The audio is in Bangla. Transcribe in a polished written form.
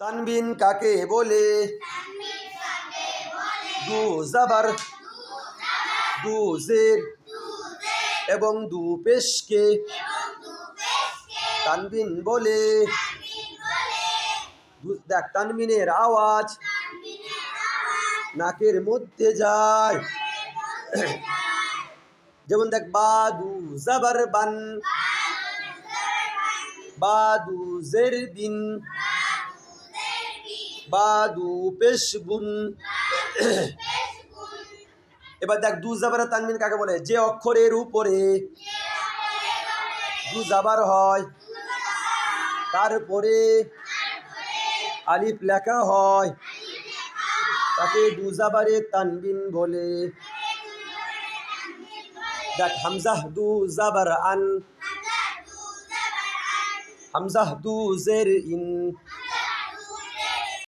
তানবিন কাকে বলে? দু জাবার, দু জের এবং দু পেশকে তানবিন বলে। দেখ, তানবিনের আওয়াজ নাকের মধ্যে যায়। যেমন দেখ, বাদু জাবার বান, বাদু জের বিন, বাদু পেশ বুন। এবার দেখ, দু জাবারের তানবিন কাকে বলে? যে অক্ষরের উপরে দু জাবার হয়, তারপরে আলিফ লেখা হয়, তাকে দু জাবারের তানবিন বলে। দেখ, হামজাহ দু জাবার আন, হামজাহ দু জের ইন,